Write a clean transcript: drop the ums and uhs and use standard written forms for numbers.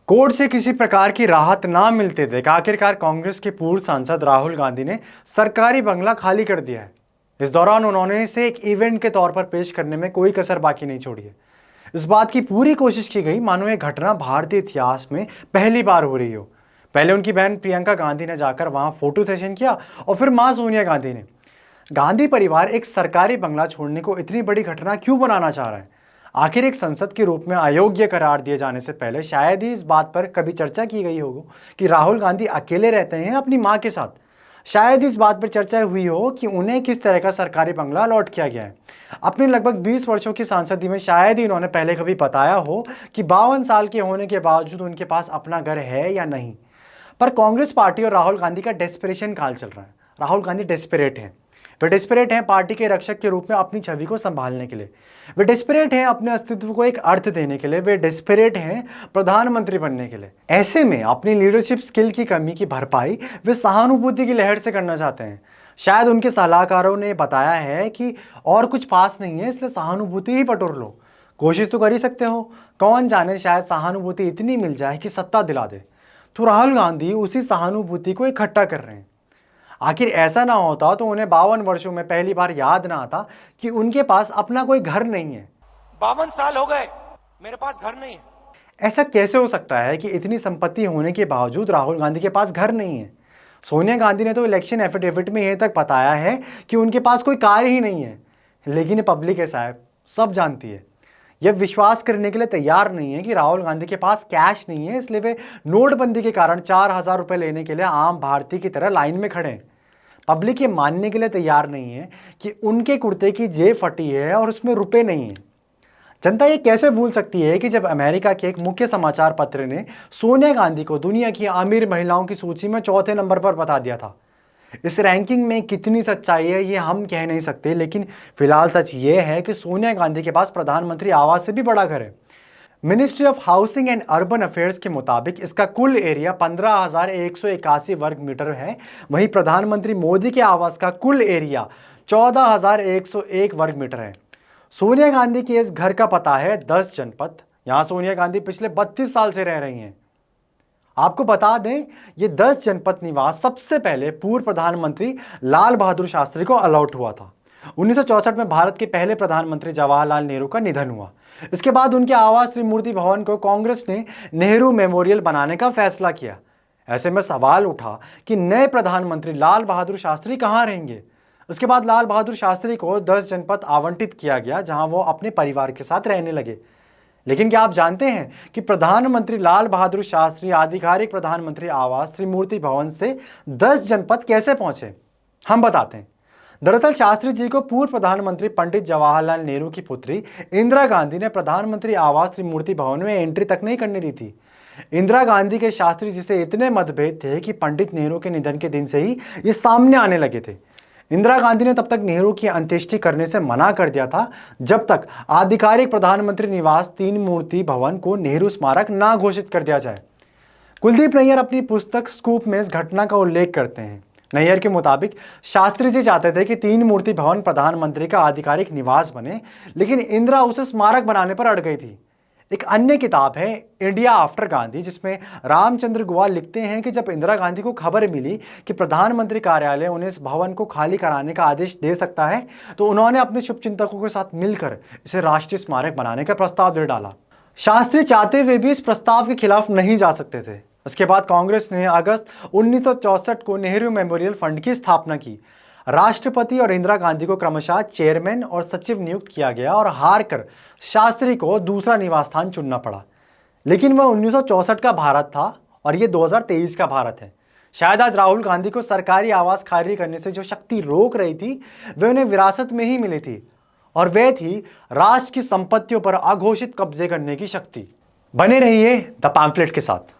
Court से किसी प्रकार की राहत ना मिलते देख आखिरकार कांग्रेस के पूर्व सांसद राहुल गांधी ने सरकारी बंगला खाली कर दिया है। इस दौरान उन्होंने इसे एक इवेंट के तौर पर पेश करने में कोई कसर बाकी नहीं छोड़ी है। इस बात की पूरी कोशिश की गई मानो ये घटना भारतीय इतिहास में पहली बार हो रही हो। पहले उनकी बहन प्रियंका गांधी ने जाकर वहां फोटो सेशन किया और फिर मां सोनिया गांधी ने। गांधी परिवार एक सरकारी बंगला छोड़ने को इतनी बड़ी घटना क्यों बनाना चाह रहा है? आखिर एक संसद के रूप में अयोग्य करार दिए जाने से पहले शायद ही इस बात पर कभी चर्चा की गई होगी कि राहुल गांधी अकेले रहते हैं अपनी मां के साथ। शायद इस बात पर चर्चा हुई हो कि उन्हें किस तरह का सरकारी बंगला अलॉट किया गया है। अपने लगभग 20 वर्षों की सांसदी में शायद ही उन्होंने पहले कभी बताया हो कि 52 साल के होने के बावजूद उनके पास अपना घर है या नहीं। पर कांग्रेस पार्टी और राहुल गांधी का डेस्परेशन काल चल रहा है। राहुल गांधी डेस्परेट हैं। वे डेस्परेट हैं पार्टी के रक्षक के रूप में अपनी छवि को संभालने के लिए। वे डेस्परेट हैं अपने अस्तित्व को एक अर्थ देने के लिए। वे डेस्परेट हैं प्रधानमंत्री बनने के लिए। ऐसे में अपनी लीडरशिप स्किल की कमी की भरपाई वे सहानुभूति की लहर से करना चाहते हैं। शायद उनके सलाहकारों ने बताया है कि और कुछ पास नहीं है, इसलिए सहानुभूति ही बटोर लो। कोशिश तो कर ही सकते हो। कौन जाने शायद सहानुभूति इतनी मिल जाए कि सत्ता दिला दे। तो राहुल गांधी उसी सहानुभूति को इकट्ठा कर रहे हैं। आखिर ऐसा ना होता तो उन्हें 52 वर्षों में पहली बार याद ना आता कि उनके पास अपना कोई घर नहीं है। 52 साल हो गए, मेरे पास घर नहीं है। ऐसा कैसे हो सकता है कि इतनी संपत्ति होने के बावजूद राहुल गांधी के पास घर नहीं है? सोनिया गांधी ने तो इलेक्शन एफिडेविट में यह तक बताया है कि उनके पास कोई कार ही नहीं है। लेकिन ये पब्लिक है साहब, सब जानती है। यह विश्वास करने के लिए तैयार नहीं है कि राहुल गांधी के पास कैश नहीं है, इसलिए वे नोटबंदी के कारण 4,000 रुपए लेने के लिए आम भारतीय की तरह लाइन में खड़े हैं। पब्लिक ये मानने के लिए तैयार नहीं है कि उनके कुर्ते की जेब फटी है और उसमें रुपए नहीं है। जनता ये कैसे भूल सकती है कि जब अमेरिका के एक मुख्य समाचार पत्र ने सोनिया गांधी को दुनिया की अमीर महिलाओं की सूची में चौथे नंबर पर बता दिया था। इस रैंकिंग में कितनी सच्चाई है ये हम कह नहीं सकते, लेकिन फिलहाल सच ये है कि सोनिया गांधी के पास प्रधानमंत्री आवास से भी बड़ा घर है। Ministry of housing and urban affairs के मुताबिक इसका कुल एरिया 15,181 वर्ग मीटर है। वहीं प्रधानमंत्री मोदी के आवास का कुल एरिया 14,101 वर्ग मीटर है। सोनिया गांधी के इस घर का पता है 10 जनपथ। यहां सोनिया गांधी पिछले 32 साल से रह रही हैं। आपको बता दें, ये 10 जनपथ निवास सबसे पहले पूर्व प्रधानमंत्री लाल बहादुर शास्त्री को अलॉट हुआ था। 1964 में भारत के पहले प्रधानमंत्री जवाहरलाल नेहरू का निधन हुआ। इसके बाद उनके आवास त्रिमूर्ति भवन को कांग्रेस ने नेहरू मेमोरियल बनाने का फैसला किया। ऐसे में सवाल उठा कि नए प्रधानमंत्री लाल बहादुर शास्त्री कहां रहेंगे। उसके बाद लाल बहादुर शास्त्री को 10 जनपद आवंटित किया गया, जहां वो अपने परिवार के साथ रहने लगे। लेकिन क्या आप जानते हैं कि प्रधानमंत्री लाल बहादुर शास्त्री आधिकारिक प्रधानमंत्री आवास त्रिमूर्ति भवन से 10 जनपद कैसे पहुंचे? हम बताते हैं। दरअसल शास्त्री जी को पूर्व प्रधानमंत्री पंडित जवाहरलाल नेहरू की पुत्री इंदिरा गांधी ने प्रधानमंत्री आवास त्रिमूर्ति भवन में एंट्री तक नहीं करने दी थी। इंदिरा गांधी के शास्त्री जी से इतने मतभेद थे कि पंडित नेहरू के निधन के दिन से ही ये सामने आने लगे थे। इंदिरा गांधी ने तब तक नेहरू की अंत्येष्टि करने से मना कर दिया था जब तक आधिकारिक प्रधानमंत्री निवास तीन मूर्ति भवन को नेहरू स्मारक ना घोषित कर दिया जाए। कुलदीप नैयर अपनी पुस्तक स्कूप में इस घटना का उल्लेख करते हैं। नैयर के मुताबिक शास्त्री जी चाहते थे कि तीन मूर्ति भवन प्रधानमंत्री का आधिकारिक निवास बने, लेकिन इंदिरा उसे स्मारक बनाने पर अड़ गई थी। एक अन्य किताब है इंडिया आफ्टर गांधी, जिसमें रामचंद्र गुहा लिखते हैं कि जब इंदिरा गांधी को खबर मिली कि प्रधानमंत्री कार्यालय उन्हें इस भवन को खाली कराने का आदेश दे सकता है, तो उन्होंने अपने शुभचिंतकों के साथ मिलकर इसे राष्ट्रीय स्मारक बनाने का प्रस्ताव दे डाला। शास्त्री चाहते हुए भी इस प्रस्ताव के खिलाफ नहीं जा सकते थे। इसके बाद कांग्रेस ने अगस्त 1964 को नेहरू मेमोरियल फंड की स्थापना की। राष्ट्रपति और इंदिरा गांधी को क्रमशः चेयरमैन और सचिव नियुक्त किया गया और हार कर शास्त्री को दूसरा निवास स्थान चुनना पड़ा। लेकिन वह 1964 का भारत था और ये 2023 का भारत है। शायद आज राहुल गांधी को सरकारी आवास खाली करने से जो शक्ति रोक रही थी, वे उन्हें विरासत में ही मिली थी, और वह थी राष्ट्र की संपत्तियों पर अघोषित कब्जे करने की शक्ति। बने रहिए द पैम्फलेट के साथ।